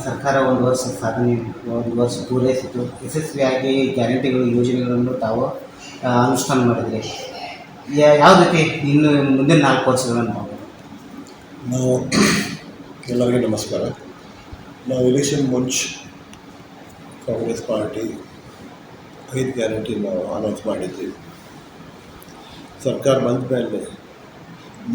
ಸರ್ಕಾರ ಒಂದು ವರ್ಷ ಸಾಧನೆ ಒಂದು ವರ್ಷ ಪೂರೈಸಿತು ಯಶಸ್ವಿಯಾಗಿ ಗ್ಯಾರಂಟಿಗಳು ಯೋಜನೆಗಳನ್ನು ತಾವು ಅನುಷ್ಠಾನ ಮಾಡಿದರೆ ಯಾವ ರೀತಿ ಇನ್ನು ಮುಂದಿನ 4 ವರ್ಷಗಳನ್ನು ನಾವು ಎಲ್ಲರಿಗೂ ನಮಸ್ಕಾರ. ನಾವು ಎಲೆಕ್ಷನ್ ಮುಂಚೆ ಕಾಂಗ್ರೆಸ್ ಪಾರ್ಟಿ 5 ಗ್ಯಾರಂಟಿ ನಾವು ಅನೌನ್ಸ್ ಮಾಡಿದ್ದೀವಿ. ಸರ್ಕಾರ ಬಂದ ಮೇಲೆ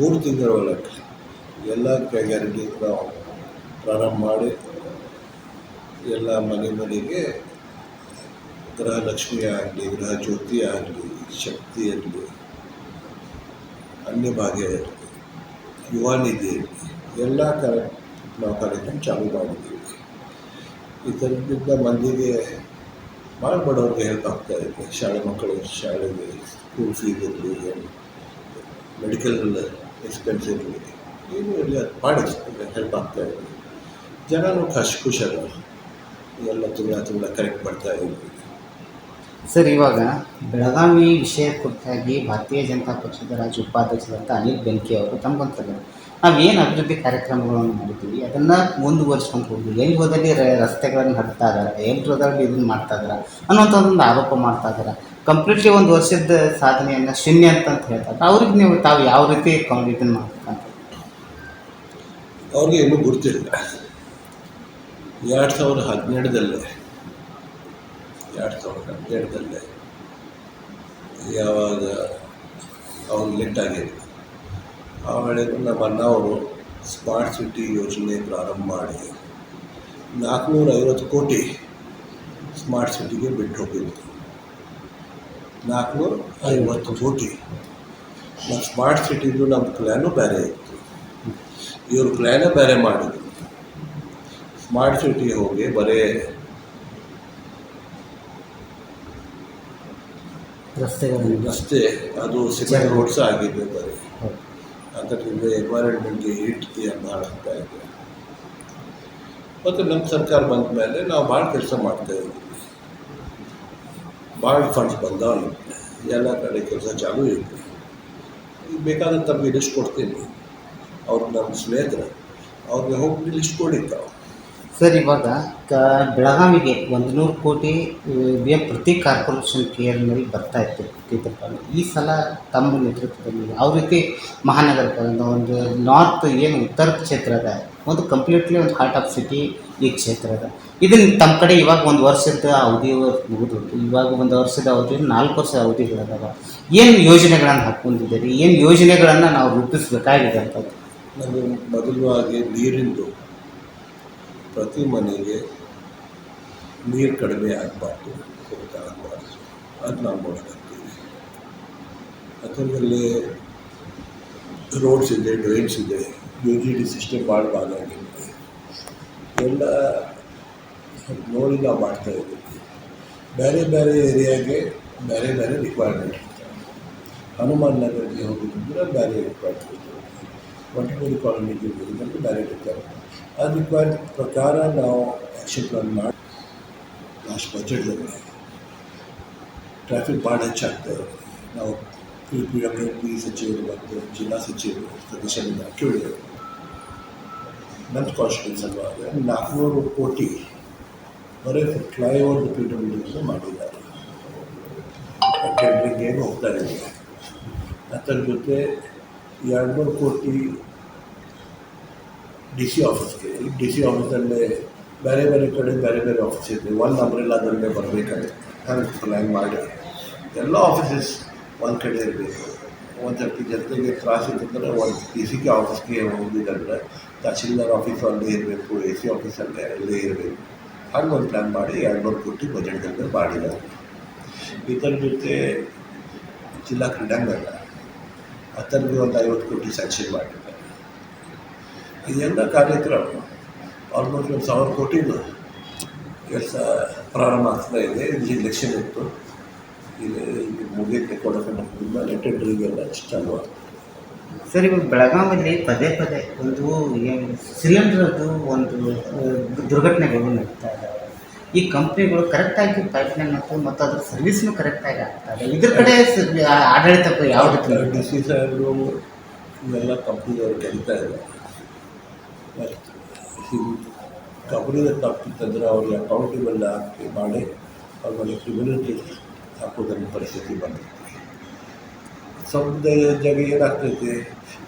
3 ತಿಂಗಳ ಒಳಗೆ ಎಲ್ಲ ಗ್ಯಾರಂಟಿ ನಾವು ಪ್ರಾರಂಭ ಮಾಡಿ ಎಲ್ಲ ಮನೆಗೆ ಗೃಹಲಕ್ಷ್ಮಿ ಆಗಲಿ, ಗೃಹ ಜ್ಯೋತಿ ಆಗಲಿ, ಶಕ್ತಿ ಆಗಲಿ, ಅನ್ನಭಾಗ್ಯ ಇರಲಿ, ಯುವ ನಿಧಿ ಎಲ್ಲ ನಾವು ಕಾರ್ಯಕ್ರಮ ಚಾಲೂ ಮಾಡಿದ್ದೀವಿ. ಇದರಿಂದ ಮಂದಿಗೆ ಭಾಳ ಬಡವ್ರಿಗೆ ಹೆಲ್ಪ್ ಆಗ್ತಾಯಿದೆ. ಶಾಲೆ ಮಕ್ಕಳು ಶಾಲೆಗೆ ಸ್ಕೂಲ್ ಫೀಸ್ ಇರಲಿ, ಮೆಡಿಕಲ್ ಎಕ್ಸ್ಪೆನ್ಸ್ ಇರಲಿ, ಏನು ಇಲ್ಲ ಭಾಳ ಹೆಲ್ಪ್ ಆಗ್ತಾಯಿದೆ. ಜನರು ಖುಷಿಯಾಗ ಎಲ್ಲ ತಿಂಗಳ ಕರೆಕ್ಟ್ ಮಾಡ್ತಾಯಿದ್ವಿ. ಸರ್, ಇವಾಗ ಬೆಳಗಾವಿ ವಿಷಯ ಕುರಿತಾಗಿ ಭಾರತೀಯ ಜನತಾ ಪಕ್ಷದ ರಾಜ್ಯ ಉಪಾಧ್ಯಕ್ಷರಾದಂಥ ಅನಿಲ್ ಬೆನ್ಕೆ ಅವರು ತಮಗೊಂತಾರೆ ನಾವು ಏನು ಅಭಿವೃದ್ಧಿ ಕಾರ್ಯಕ್ರಮಗಳನ್ನು ಮಾಡಿದ್ದೀವಿ ಅದನ್ನು ಮುಂದುವರಿಸ್ಕೊಂಡು ಹೋಗ್ತೀವಿ. ಎಲ್ಲಿ ಹೋದಲ್ಲಿ ರಸ್ತೆಗಳನ್ನು ಹಡ್ತಾ ಇದ್ದಾರೆ, ಎಲ್ಲಿ ಹೋದಲ್ಲಿ ಇದನ್ನು ಮಾಡ್ತಾ ಇದ್ದಾರೆ ಅನ್ನೋಂಥ ಒಂದು ಆರೋಪ ಮಾಡ್ತಾ ಇದ್ದಾರೆ. ಕಂಪ್ಲೀಟ್ಲಿ ಒಂದು ವರ್ಷದ ಸಾಧನೆಯನ್ನು ಶೂನ್ಯ ಅಂತ ಹೇಳ್ತಾರೆ. ಅವ್ರಿಗೆ ನೀವು ತಾವು ಯಾವ ರೀತಿ ಇದನ್ನು ಮಾಡ್ಬೇಕಂತ ಅವ್ರಿಗೆ ಇನ್ನೂ ಗುರ್ತಿಲ್ಲ. 2017 ಯಾವಾಗ ಅವ್ರು ಲೆಟ್ ಆಗಿದೆ ಆ ವೇಳೆಗೂ ನಮ್ಮ ಅಣ್ಣವರು ಸ್ಮಾರ್ಟ್ ಸಿಟಿ ಯೋಜನೆ ಪ್ರಾರಂಭ ಮಾಡಿ 450 ಕೋಟಿ ಸ್ಮಾರ್ಟ್ ಸಿಟಿಗೆ ಬಿಟ್ಟು ಹೋಗಿದ್ದು. 450 ಕೋಟಿ. ನಮ್ಮ ಸ್ಮಾರ್ಟ್ ಸಿಟಿದು ನಮ್ಮ ಪ್ಲ್ಯಾನು ಬೇರೆ ಇತ್ತು, ಇವರು ಪ್ಲ್ಯಾನೇ ಬೇರೆ ಮಾಡಿದ್ರು. ಸ್ಮಾರ್ಟ್ ಸಿಟಿ ಹೋಗಿ ಬರೀ ರಸ್ತೆ ಅದು ಸಿಮೆಂಟ್ ರೋಡ್ಸ್ ಆಗಿದೆ ಬರೀ. ಅದರಿಂದ ಎನ್ವೈರನ್ಮೆಂಟ್ಗೆ ಹೀಟ್ ಭಾಳ ಆಗ್ತಾ ಇದೆ. ಮತ್ತು ನಮ್ಮ ಸರ್ಕಾರ ಬಂದ ಮೇಲೆ ನಾವು ಭಾಳ ಕೆಲಸ ಮಾಡ್ತಾಯಿದ್ದೀವಿ. ಭಾಳ ಫಂಡ್ಸ್ ಬಂದವ, ಎಲ್ಲ ಕಡೆ ಕೆಲಸ ಚಾಲೂ ಇದೆ. ಈಗ ಬೇಕಾದ್ರೆ ತಮಗೆ ಲಿಸ್ಟ್ ಕೊಡ್ತೀನಿ. ಅವ್ರು ನಮ್ಮ ಸ್ನೇಹಿತರು, ಅವ್ರಿಗೆ ಹೋಗಿ ಲಿಸ್ಟ್ ಕೊಡಿದ್ದಾವೆ. ಸರ್, ಇವಾಗ ಬೆಳಗಾವಿಗೆ 100 ಕೋಟಿ ಪ್ರತಿ ಕಾರ್ಪೊರೇಷನ್ ಕೇರ್ನಲ್ಲಿ ಬರ್ತಾ ಇತ್ತು. ಈ ಸಲ ತಮ್ಮ ನೇತೃತ್ವದಲ್ಲಿ ಯಾವ ರೀತಿ ಮಹಾನಗರದಿಂದ ಒಂದು ನಾರ್ತ್ ಏನು ಉತ್ತರ ಕ್ಷೇತ್ರದ ಒಂದು ಕಂಪ್ಲೀಟ್ಲಿ ಒಂದು ಹಾರ್ಟ್ ಆಫ್ ಸಿಟಿ ಈ ಕ್ಷೇತ್ರದ ಇದನ್ನು ತಮ್ಮ ಕಡೆ ಇವಾಗ 1 ವರ್ಷದ ಅವಧಿ ಮುಗಿದು, ಇವಾಗ 1 ವರ್ಷದ ಅವಧಿ 4 ವರ್ಷದ ಅವಧಿಗಳದಾವ. ಏನು ಯೋಜನೆಗಳನ್ನು ಹಾಕ್ಕೊಂಡಿದ್ದೀರಿ, ಏನು ಯೋಜನೆಗಳನ್ನು ನಾವು ರೂಪಿಸಬೇಕಾಗಿದೆ ಅಂತ? ನಾವು ಮೊದಲವಾಗಿ ನೀರಿಂದು ಪ್ರತಿ ಮನೆಗೆ ನೀರು ಕಡಿಮೆ ಆಗಬಾರ್ದು, ಕೊರತೆ ಆಗಬಾರ್ದು, ಅದು ನಾವು ಮಾಡಕತ್ತೀವಿ. ಅದರಲ್ಲಿ ರೋಡ್ಸ್ ಇದೆ, ಡ್ರೈನ್ಸ್ ಇದೆ, UGD ಸಿಸ್ಟಮ್ ಭಾಳ ಆಗಿದೆ. ಎಲ್ಲ ನೋಡಿ ನಾವು ಮಾಡ್ತಾಯಿದ್ದೀವಿ. ಬೇರೆ ಬೇರೆ ಏರಿಯಾಗೆ ಬೇರೆ ಬೇರೆ ರಿಕ್ವೈರ್ಮೆಂಟ್ ಇರ್ತವೆ. ಹನುಮಾನ್ ನಗರಿಗೆ ಹೋಗಿದ್ರೆ ಬೇರೆ ರಿಕ್ವೈರ್ಮೆಂಟ್ ಇರ್ತದೆ, ಒಂಟೇರಿ ಕಾಲೋನಿಗೆ ಹೋಗಿದ್ರೆ ಬೇರೆ ರಿಕ್ವೈರ್ಮೆಂಟ್. ಆ ರಿಕ್ವೈರ್ಮೆಂಟ್ ಪ್ರಕಾರ ನಾವು ಆ್ಯಕ್ಷನ್ ಪ್ಲಾನ್ ಮಾಡಿ ಲಾಸ್ಟ್ ಬಜೆಟ್ದಲ್ಲಿ ಟ್ರಾಫಿಕ್ ಭಾಳ ಹೆಚ್ಚಾಗ್ತದೆ. ನಾವು PWD ಸಚಿವರು ಮತ್ತು ಜಿಲ್ಲಾ ಸಚಿವರು ಸದಸ್ಯರಿಂದ ಕೇಳಿದರು. ನನ್ನ ಕಾನ್ಸ್ಟಿಟ್ಯೂನ್ಸ್ ಸಲುವಾಗಿ 400 ಕೋಟಿ ಬರೀ ಫ್ಲೈಓವರ್ PWD ಮಾಡಿದ್ದಾರೆ. ಟೆಂಡ್ರಿಂಗ್ ಏನು ಹೋಗ್ತಾ ಇದೆ. ಅದರ ಜೊತೆ 200 ಕೋಟಿ DC ಆಫೀಸ್ಗೆ. ಈ DC ಆಫೀಸಲ್ಲೇ ಬೇರೆ ಬೇರೆ ಕಡೆ ಬೇರೆ ಬೇರೆ ಆಫೀಸ್ ಇದೆ. ಒಂದು ಅಂಬ್ರೆಲ್ಲಾದಲ್ಲೇ ಬರಬೇಕಾಗುತ್ತೆ. ಹಂಗೆ ಪ್ಲ್ಯಾನ್ ಮಾಡಿ ಎಲ್ಲ ಆಫೀಸಸ್ ಒಂದು ಕಡೆ ಇರಬೇಕು. ಒಂದು ಸರ್ತಿ ಜನತೆಗೆ ತ್ರಾಸ ಇರ್ತಂದ್ರೆ ಒಂದು DC ಆಫೀಸ್ಗೆ ಹೋಗಿದ್ರೆ ತಹಸೀಲ್ದಾರ್ ಆಫೀಸು ಅಲ್ಲೇ ಇರಬೇಕು, AC ಆಫೀಸ್ ಅಲ್ಲೇ ಇರಬೇಕು. ಹಂಗೆ ಒಂದು ಪ್ಲ್ಯಾನ್ ಮಾಡಿ 200 ಕೋಟಿ ಬಜೆಟ್ದಲ್ಲಿ ಮಾಡಿದ್ದಾರೆ. ಇದರ ಜೊತೆ ಜಿಲ್ಲಾ ಕ್ರೀಡಾಂಗಣ ಅದರಲ್ಲಿ ಒಂದು 50 ಕೋಟಿ ಸ್ಯಾಂಕ್ಷನ್ ಮಾಡಿದ್ದಾರೆ. ಇದೆಲ್ಲ ಕಾರ್ಯಕ್ರಮ ಆಲ್ಮೋಸ್ಟ್ 1,000 ಕೋಟಿದು ಕೆಲಸ ಪ್ರಾರಂಭ ಆಗ್ತಾ ಇದೆ. ಇಲ್ಲಿ ಇಲೆಕ್ಷನ್ ಇತ್ತು, ಇಲ್ಲಿ ಮುಗಿಯಕ್ಕೆ ಕೊಡೋಕೆ ಟೆಂಡರಿಗೆಲ್ಲ ಚಾಲು ಆಗ್ತದೆ. ಸರ್, ಇವಾಗ ಬೆಳಗಾವಿಯಲ್ಲಿ ಪದೇ ಒಂದು ಏನು ಸಿಲಿಂಡರ್ದು ಒಂದು ದುರ್ಘಟನೆಗಳು ನಡೀತಾ ಇದ್ದಾವೆ. ಈ ಕಂಪ್ನಿಗಳು ಕರೆಕ್ಟಾಗಿ ಪೈಪ್ಲೈನ್ ಮತ್ತು ಅದ್ರ ಸರ್ವಿಸ್ನು ಕರೆಕ್ಟಾಗಿ ಆಗ್ತಾ ಇದೆ. ಇದ್ರ ಕಡೆ ಆಡಳಿತ ಯಾವ ರೀತಿ DC ಸಾಹೇಬರು ಇವೆಲ್ಲ ಕಂಪ್ನಿಯವರು ಕರೀತಾ ಇದ್ದಾರೆ. ಕಂಪ್ನಿದ ತಪ್ಪಿತ್ತಂದರೆ ಅವ್ರಿಗೆ ಅಕೌಂಟೇಬಲ್ ಹಾಕಿ ಮಾಡಿ ಅವ್ರ ಮೇಲೆ ಕ್ರಿಮಿನಲ್ ಕೇಸ್ ಹಾಕೋದನ್ನ ಪರಿಸ್ಥಿತಿ ಬಂದೈತಿ. ಸ್ವಲ್ಪ ಜಾಗ ಏನಾಗ್ತೈತಿ,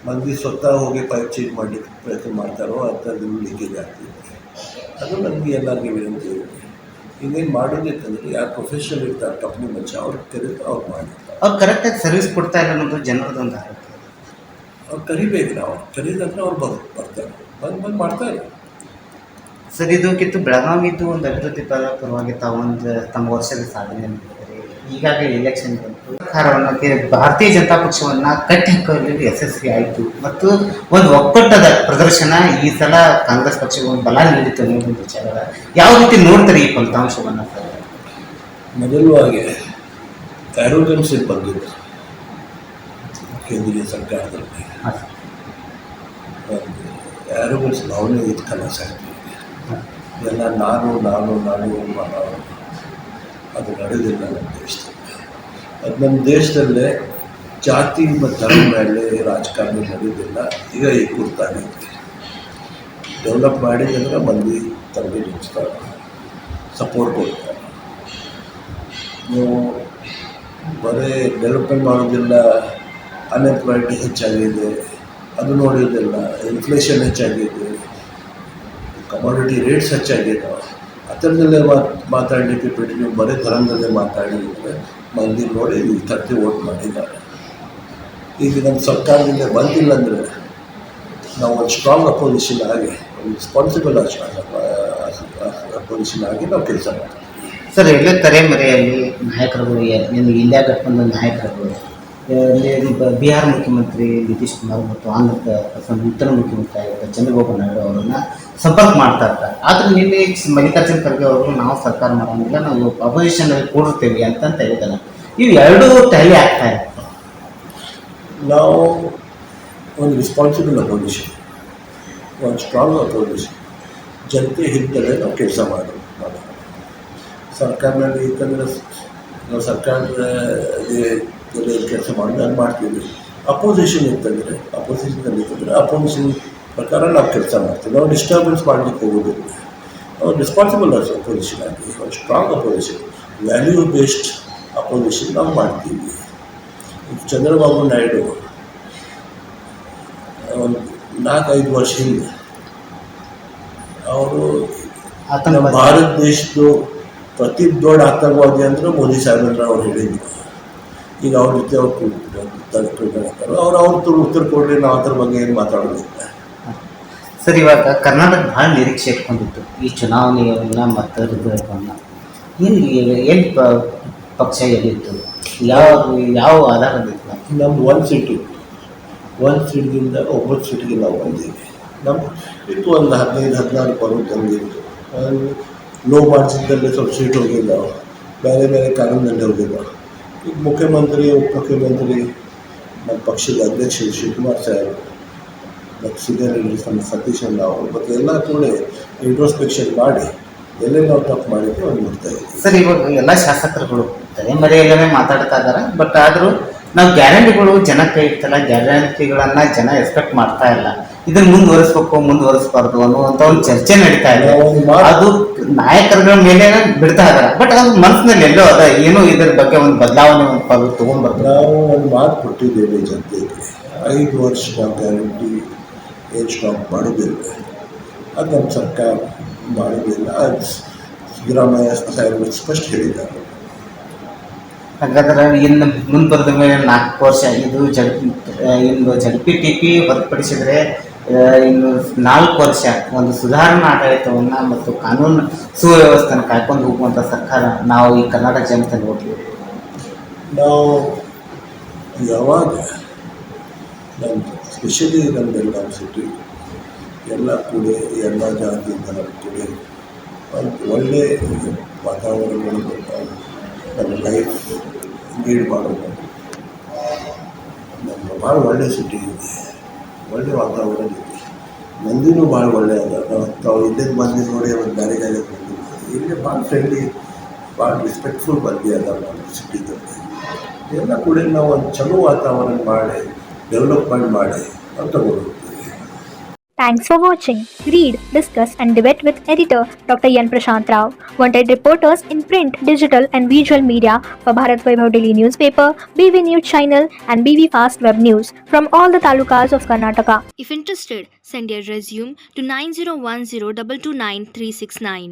ಮಂದಿ ಸ್ವತಃ ಹೋಗಿ ಪೈಪ್ ಚೇಂಜ್ ಮಾಡಲಿಕ್ಕೆ ಪ್ರಯತ್ನ ಮಾಡ್ತಾರೋ ಅಂಥದ್ದು ಲೀಕೇಜ್ ಆಗ್ತೈತಿ. ಅದು ನನಗೆ ಎಲ್ಲರಿಗೆ ವಿನಂತಿ ಇದೆ, ಇನ್ನೇನು ಮಾಡೋದಿತ್ತಂದರೆ ಯಾರು ಪ್ರೊಫೆಷನಲ್ ಇರ್ತಾರೆ ಕಂಪ್ನಿ ಮನುಷ್ಯ ಅವ್ರಿಗೆ ಕರೆದು ಅವ್ರು ಮಾಡಿರ್ತಾರೆ. ಅವ್ರು ಕರೆಕ್ಟಾಗಿ ಸರ್ವಿಸ್ ಕೊಡ್ತಾ ಇಲ್ಲ ಅನ್ನೋದು ಜನರದೊಂದು ಆರೋಪ. ಅವ್ರು ಕರಿಬೇಕು, ನಾವು ಕರೀದಂದ್ರೆ ಅವ್ರು ಬರ್ತಾರೆ, ಬಂದು ಮಾಡ್ತಾರೆ. ಸರ್, ಇದಕ್ಕಿಂತ ಬೆಳಗಾವಿದು ಒಂದು ಅಭಿವೃದ್ಧಿ ಪರವಾಗಿ ತಾವೊಂದು ತಮ್ಮ ವರ್ಷದ ಸಾಧನೆ ಮಾಡಿದ್ದಾರೆ. ಈಗಾಗಲೇ ಎಲೆಕ್ಷನ್ ಬಂತು, ಸರ್ಕಾರವನ್ನು ಭಾರತೀಯ ಜನತಾ ಪಕ್ಷವನ್ನು ಕಟ್ಟಿ ಹಾಕುವಲ್ಲಿ ಯಶಸ್ವಿ ಆಯಿತು ಮತ್ತು ಒಂದು ಒಕ್ಕೂಟದ ಪ್ರದರ್ಶನ ಈ ಸಲ ಕಾಂಗ್ರೆಸ್ ಪಕ್ಷಕ್ಕೆ ಒಂದು ಬಲ ನೀಡಿತು ಅನ್ನೋದು ವಿಚಾರ. ಯಾವ ರೀತಿ ನೋಡ್ತಾರೆ ಈ ಫಲಿತಾಂಶವನ್ನು? ಮೊದಲವಾಗಿ ಆ್ಯರೋಗನ್ಸ್ ಬಂದಿತ್ತು ಕೇಂದ್ರೀಯ ಸರ್ಕಾರದಲ್ಲಿ, ಆ್ಯರೋಗನ್ಸ್ ಭಾವನೆ ಇದು ಕನಸು ಆಗ್ತಿದೆ. ಎಲ್ಲ ನಾನು ಅದು ನಡೆದಿಲ್ಲ ನಮ್ಮ ದೇಶದಲ್ಲಿ. ಅದು ನಮ್ಮ ದೇಶದಲ್ಲೇ ಜಾತಿ ಮತ್ತು ಧರ್ಮ ಮೇಲೆ ರಾಜಕಾರಣ ನಡೆಯೋದಿಲ್ಲ. ಈಗ ಕುರ್ತಾಗೈತಿ. ಡೆವಲಪ್ ಮಾಡಿದಂದ್ರೆ ಮಂದಿ ತಂದೆ ನಿಲ್ಲಿಸ್ತಾರೆ, ಸಪೋರ್ಟ್ ಕೊಡ್ತಾರೆ. ನೀವು ಬರೀ ಡೆವಲಪ್ಮೆಂಟ್ ಮಾಡೋದಿಲ್ಲ, ಅನ್ಎಂಪ್ಲಾಯ್ಮೆಂಟ್ ಹೆಚ್ಚಾಗಿದೆ, ಅದು ನೋಡೋದಿಲ್ಲ, ಇನ್ಫ್ಲೇಷನ್ ಹೆಚ್ಚಾಗಿದೆ, ಕಮಾಡಿಟಿ ರೇಟ್ಸ್ ಹೆಚ್ಚಾಗಿದೆ. ಆ ಥರದಲ್ಲೇ ಮಾತಾಡಲಿಕ್ಕೆ ಬಿಟ್ಟು ನೀವು ಬರೀ ಧರ್ಮದಲ್ಲೇ ಮಾತಾಡಿದರೆ ಮಂದಿ ನೋಡಿ ಈ ಥರ್ಟಿ ವೋಟ್ ಮಾಡಿದ್ದಾರೆ. ಈಗ ನಮ್ಮ ಸರ್ಕಾರದಿಂದ ಬಂದಿಲ್ಲ ಅಂದರೆ ನಾವು ಒಂದು ಸ್ಟ್ರಾಂಗ್ ಅಪೋಸಿಷನ್ ಆಗಿ, ಒಂದು ರೆಸ್ಪಾನ್ಸಿಬಲ್ ಅಪೋಸಿಷನ್ ಆಗಿ ನಾವು ಕೆಲಸ ಮಾಡ್ತೀವಿ. ಸರ್, ಎಲ್ಲ ತೆರೆಮರೆಯಲ್ಲಿ ನಾಯಕರುಗಳು, ಇಂಡಿಯಾ ಗಠಬಂಧನ್ ನಾಯಕರುಗಳು, ಬಿಹಾರ ಮುಖ್ಯಮಂತ್ರಿ ನಿತೀಶ್ ಕುಮಾರ್ ಮತ್ತು ಆಂಧ್ರ ಉತ್ತರ ಮುಖ್ಯಮಂತ್ರಿ ಆಗಿದ್ದ ಚಂದ್ರಬಾಬು ನಾಯ್ಡು ಅವರನ್ನು ಸಂಪರ್ಕ ಮಾಡ್ತಾ ಇರ್ತಾರೆ. ಆದರೆ ನಿನ್ನೆ ಮಲ್ಲಿಕಾರ್ಜುನ ಖರ್ಗೆ ಅವರು ನಾವು ಸರ್ಕಾರ ಮಾಡೋಂಗಿಲ್ಲ, ನಾವು ಅಪೋಸಿಷನಲ್ಲಿ ಕೂಡಿರ್ತೇವೆ ಅಂತ ಹೇಳಿದ್ದಾರೆ. ಇವು ಎರಡೂ ಟ್ಯಾಲಿ ಆಗ್ತಾ ಇರುತ್ತೆ. ನಾವು ಒಂದು ರೆಸ್ಪಾನ್ಸಿಬಲ್ ಅಪೋಸಿಷನ್, ಒಂದು ಸ್ಟ್ರಾಂಗ್ ಅಪೋಸಿಷನ್, ಜನತೆ ಹಿಡಿದಲ್ಲೇ ನಾವು ಕೆಲಸ ಮಾಡೋದು. ಸರ್ಕಾರದಲ್ಲಿ ಇತ್ತಂದರೆ ನಾವು ಸರ್ಕಾರದಲ್ಲಿ ಕೆಲಸ ಮಾಡಿ ಅದು ಮಾಡ್ತೀವಿ. ಅಪೋಸಿಷನ್ ಇತ್ತಂದರೆ ಅಪೋಸಿಷನ್ ಪ್ರಕಾರ ನಾವು ಕೆಲಸ ಮಾಡ್ತೀವಿ. ನಾವು ಡಿಸ್ಟರ್ಬೆನ್ಸ್ ಮಾಡಲಿಕ್ಕೆ ಹೋಗೋದಿಲ್ಲ. ನಾವು ರೆಸ್ಪಾನ್ಸಿಬಲ್ ಅಪೋಸಿಷನ್ ಆಗಿ, ಒಂದು strong opposition, value based opposition ನಾವು ಮಾಡ್ತೀವಿ. ಚಂದ್ರಬಾಬು ನಾಯ್ಡು ಒಂದು 4-5 ವರ್ಷ ಹಿಂದೆ ಅವರು ಭಾರತ ದೇಶದ್ದು ಪ್ರತಿ ದೊಡ್ಡ ಆತಂಕವಾದಿ ಅಂದರೆ ಮೋದಿ ಸಾಹೇಬ್ರ ಅವ್ರು ಹೇಳಿದ್ರು. ಈಗ ಅವ್ರ ಜೊತೆ ಅವ್ರು ಉತ್ತರ ಕೊಡಲಿ, ನಾವು ಅದ್ರ ಬಗ್ಗೆ ಏನು ಮಾತಾಡೋದಿಲ್ಲ. ಸರ್, ಇವಾಗ ಕರ್ನಾಟಕ ಭಾಳ ನಿರೀಕ್ಷೆ ಇಟ್ಕೊಂಡಿತ್ತು ಈ ಚುನಾವಣೆಯನ್ನು ಮತ್ತು ರಿಸಲ್ಟನ್ನು. ಏನು ಪಕ್ಷ ಎಲ್ಲಿತ್ತು, ಯಾವ ಆಧಾರದಿತ್ತು? ನಮ್ಮ ಒಂದು ಸೀಟ್ದಿಂದ 9 ಸೀಟಿಗೆ ನಾವು ಬಂದೀವಿ. ನಮ್ಮ ಇತ್ತು ಒಂದು 15-16 ಬರೋದು ತಂದಿತ್ತು. ಲೋ ಮಾರ್ಜಿನ್ದಲ್ಲಿ ಸ್ವಲ್ಪ ಸೀಟ್ ಹೋಗಿಲ್ಲ, ಬೇರೆ ಬೇರೆ ಕಾರಣದಲ್ಲಿ ಹೋಗಿಲ್ಲ. ಈಗ ಮುಖ್ಯಮಂತ್ರಿ, ಉಪಮುಖ್ಯಮಂತ್ರಿ, ನಮ್ಮ ಪಕ್ಷದ ಅಧ್ಯಕ್ಷ ಶಿವಕುಮಾರ್ ಸಾಹೇಬ್ ಮತ್ತು ಸೀನಿಯರ್ ಲೀಡರ್ಸ್ ನಮ್ಮ ಸತೀಶ್ ಅಣ್ಣ ಅವರು ಮತ್ತು ಎಲ್ಲ ಕೂಡ ಇಂಟ್ರೋಸ್ಪೆಕ್ಷನ್ ಮಾಡಿ ಎಲ್ಲೆಲ್ಲಿ ನಾವು ತಪ್ಪು ಮಾಡಿದ್ವಿ ಅವ್ರು ನೋಡ್ತಾ ಇದ್ದೀವಿ. ಸರ್, ಇವಾಗ ಎಲ್ಲ ಶಾಸಕರುಗಳು ಮರೆಯಲ್ಲೇ ಮಾತಾಡ್ತಾ ಇದ್ದಾರೆ. ಬಟ್ ಆದರೂ ನಾವು ಗ್ಯಾರಂಟಿಗಳು ಜನಕ್ಕೆ ಇರ್ತಲ್ಲ, ಗ್ಯಾರಂಟಿಗಳನ್ನು ಜನ ಎಕ್ಸ್ಪೆಕ್ಟ್ ಮಾಡ್ತಾ ಇಲ್ಲ. ಇದನ್ನು ಮುಂದುವರಿಸಬಾರ್ದು ಅನ್ನುವಂಥ ಒಂದು ಚರ್ಚೆ ನಡೀತಾ ಇದೆ. ಅದು ನಾಯಕರುಗಳ ಮೇಲೆ ಬಿಡ್ತಾ ಇದ್ದಾರೆ. ಬಟ್ ಅದು ಮನಸ್ಸಿನಲ್ಲಿ ಎಲ್ಲೋ ಅದ, ಏನೋ ಇದರ ಬಗ್ಗೆ ಒಂದು ಬದಲಾವಣೆ ತೊಗೊಂಡ್ಬರ್ತೀವಿ. ನಾವು ಒಂದು ಮಾತು ಕೊಟ್ಟಿದ್ದೇವೆ ಜನತೆಗೆ, 5 ವರ್ಷ ನಾವು ಗ್ಯಾರಂಟಿ ಏನು ಸ್ಟಾಪ್ ಮಾಡೋದಿಲ್ಲ. ಅದು ನಮ್ಮ ಸರ್ಕಾರ ಮಾಡೋದಿಲ್ಲ. ಅದು ಸಿದ್ದರಾಮಯ್ಯ ಸಾಹೇಬರು ಸ್ಪಷ್ಟ ಹೇಳಿದ್ದಾರೆ. ಹಾಗಾದ್ರೆ ಇನ್ನು ಮುಂದುವರೆದ ಮೇಲೆ 4 ವರ್ಷ ಇದು ಇನ್ನು ZPTP ಹೊರತುಪಡಿಸಿದರೆ ಇನ್ನು 4 ವರ್ಷ ಒಂದು ಸುಧಾರಣಾ ಆಡಳಿತವನ್ನು ಮತ್ತು ಕಾನೂನು ಸುವ್ಯವಸ್ಥೆಯನ್ನು ಕಾಯ್ಕೊಂಡು ಹೋಗುವಂಥ ಸರ್ಕಾರ ನಾವು ಈ ಕರ್ನಾಟಕ ಜನತೆ ನೋಡ್ತೀವಿ. ನಾವು ಯಾವಾಗ ನಮ್ಮ ಸ್ಪೆಷಲಿ ನಮ್ಮ ಬೆಳಗಾವಿ ಸಿಟಿ ಎಲ್ಲ ಕೂಡ ಎಲ್ಲ ಜಾತಿ ಧರ್ಮ ಕೂಡ ಒಂದು ಒಳ್ಳೆಯ ವಾತಾವರಣಗಳು ನಮ್ಮ ಲೈಫ್ ಲೀಡ್ ಮಾಡೋದು. ನಮ್ಮ ಭಾಳ ಒಳ್ಳೆಯ ಸಿಟಿ ಇದೆ, ಒಳ್ಳೆಯ ವಾತಾವರಣ ಇದೆ, ಮಂದಿನೂ ಭಾಳ ಒಳ್ಳೆಯ ಅದ. ತಾವು ಇಲ್ಲಿಂದ ಮಂದಿ ನೋಡಿ ಒಂದು ಬೇರೆ ಬಂದಿಲ್ಲ. ಇಲ್ಲಿ ಭಾಳ ಫ್ರೆಂಡ್ಲಿ, ಭಾಳ ರೆಸ್ಪೆಕ್ಟ್ಫುಲ್ ಮಂದಿ ಅದ ನಮ್ಮ ಸಿಟಿದಲ್ಲಿ. ಎಲ್ಲ ಕೂಡ ನಾವು ಒಂದು ಚಲೋ ವಾತಾವರಣ ಮಾಡಿ ಡೆವಲಪ್ಮೆಂಟ್ ಮಾಡಿ ನಾವು ತಗೊಂಡು ಹೋಗ್ತೀವಿ. Thanks for watching. Read, discuss, and debate with editor Dr. Yan Prashant Rao. Wanted reporters in print, digital, and visual media for Bharat Vaibhav Daily Newspaper, BV News Channel, and BV Fast Web News from all the talukas of Karnataka. If interested, send your resume to 9010 229 369.